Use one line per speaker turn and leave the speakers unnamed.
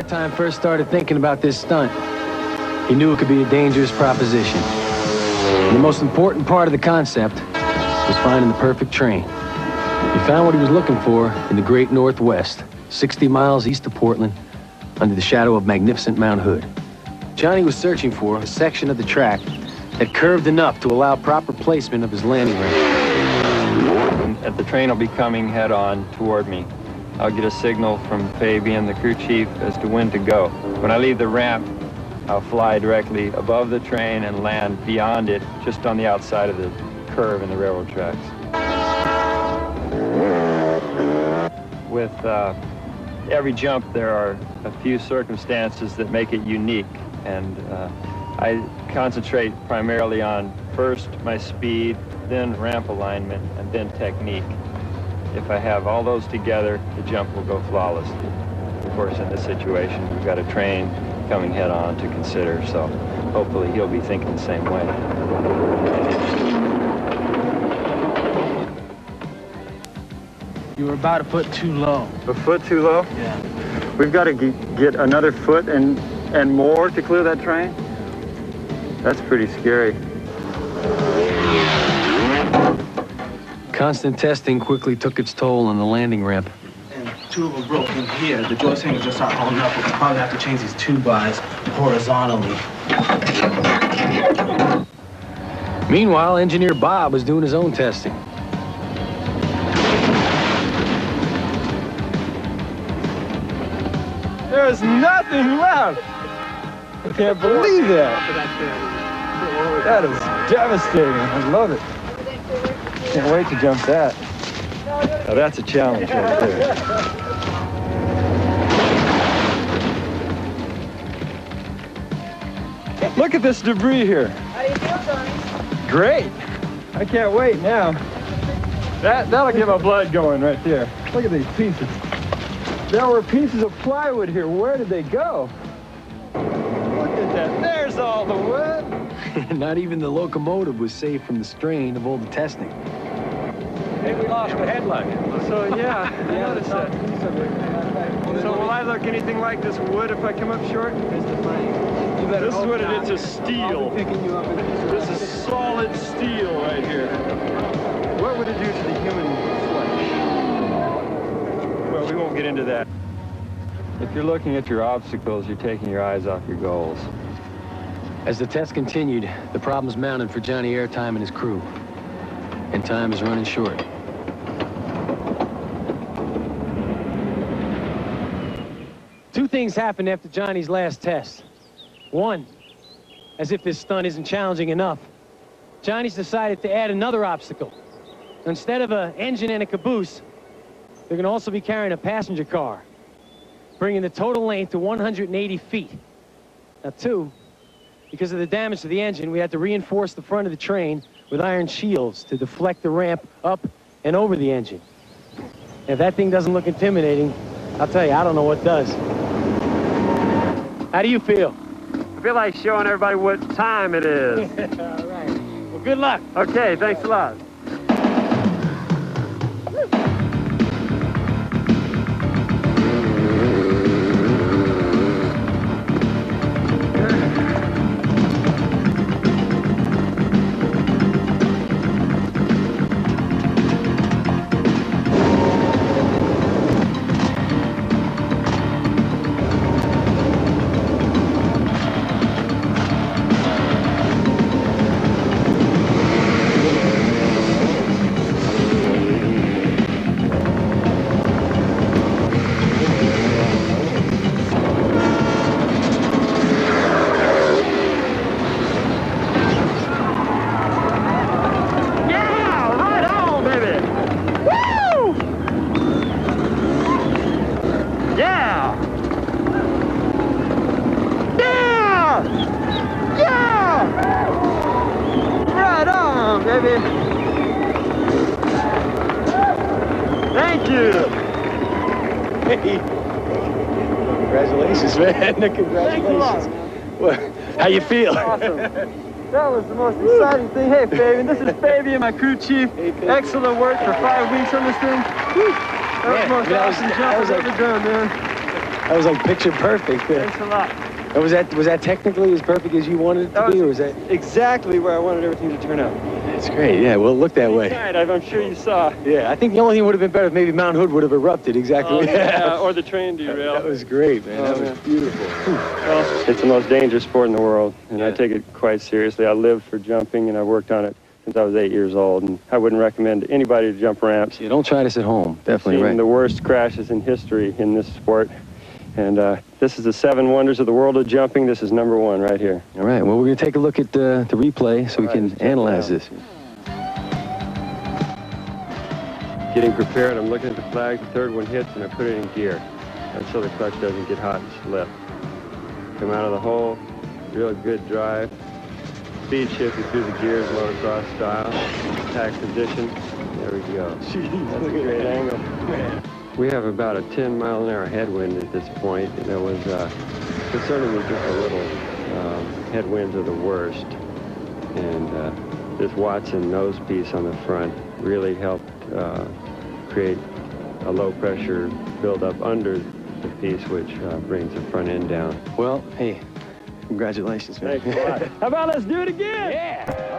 Airtime first started thinking about this stunt, he knew it could be a dangerous proposition. And the most important part of the concept was finding the perfect train. He found what he was looking for in the great Northwest, 60 miles east of Portland, under the shadow of magnificent Mount Hood. Johnny was searching for a section of the track that curved enough to allow proper placement of his landing ramp.
The train will be coming head-on toward me. I'll get a signal from Fabian, the crew chief, as to when to go. When I leave the ramp, I'll fly directly above the train and land beyond it, just on the outside of the curve in the railroad tracks. With every jump, there are a few circumstances that make it unique, and I concentrate primarily on first my speed, then ramp alignment, and then technique. If I have all those together, the jump will go flawlessly. Of course, in this situation, we've got a train coming head-on to consider, so hopefully he'll be thinking the same way.
You were about a foot too low.
A foot too low?
Yeah.
We've got to get another foot and more to clear that train? That's pretty scary.
Constant testing quickly took its toll on the landing ramp.
And two of them broke in here. The joist hangers just aren't holding up. We'll probably have to change these two bars horizontally.
Meanwhile, engineer Bob was doing his own testing.
There's nothing left! I can't believe that! That is devastating. I love it. Can't wait to jump that. Now that's a challenge right there. Look at this debris here.
How do you feel, Johnny?
Great. I can't wait now. That'll get my blood going right there. Look at these pieces. There were pieces of plywood here. Where did they go? Look at that. There's all the wood.
Not even the locomotive was safe from the strain of all the testing.
Hey, we lost the headlight. So, yeah, I noticed that. So will I look anything like this wood if I come up short?
This
This is what it is, it's a steel. This is solid steel right here. What would it do to the human flesh? Well, we won't get into that. If you're looking at your obstacles, you're taking your eyes off your goals.
As the test continued, the problems mounted for Johnny Airtime and his crew. And time is running short. Two things happened after Johnny's last test. One, as if this stunt isn't challenging enough, Johnny's decided to add another obstacle. Instead of an engine and a caboose, they're going to also be carrying a passenger car, bringing the total length to 180 feet. Now, two, because of the damage to the engine, we had to reinforce the front of the train with iron shields to deflect the ramp up and over the engine. If that thing doesn't look intimidating, I'll tell you, I don't know what does. How do you feel?
I feel like showing everybody what time it is.
All right. Well, good luck.
Okay, thanks a lot. Baby. Thank you.
Hey. Congratulations, man. Congratulations. Well, how you feel?
Awesome. That was the most exciting thing. Hey, Fabian, this is Fabian, my crew chief.
Hey,
excellent work for 5 weeks on this thing. Whew. That was the most awesome job I've ever done, man.
That was like picture perfect.
Thanks a lot.
And was that technically as perfect as you wanted it to be, or was that
exactly where I wanted everything to turn out?
That's great. Yeah, well, it looked that way.
Right, I'm sure you saw.
Yeah, I think the only thing would have been better if maybe Mount Hood would have erupted exactly.
Oh, yeah, or the train derailed.
That was great, man. That was beautiful.
Well, it's the most dangerous sport in the world, and I take it quite seriously. I lived for jumping, and I worked on it since I was 8 years old, and I wouldn't recommend anybody to jump ramps.
Yeah, don't try this at home. Definitely right.
The worst crashes in history in this sport. And this is the 7 wonders of the world of jumping. This is number 1 right here.
All right, well, we're going to take a look at the replay so we can analyze this.
Getting prepared, I'm looking at the flag. The third one hits, and I put it in gear. That's so the clutch doesn't get hot and slip. Come out of the hole, real good drive. Speed shifted through the gears, motocross style. Attack position. There we go.
Jeez,
that's a great angle. Man. We have about a 10-mile-an-hour headwind at this point, and it was concerningly just a little. Headwinds are the worst, and this Watson nose piece on the front really helped create a low-pressure buildup under the piece, which brings the front end down.
Well, hey, congratulations, man.
Thanks a lot. How about let's do it again?
Yeah.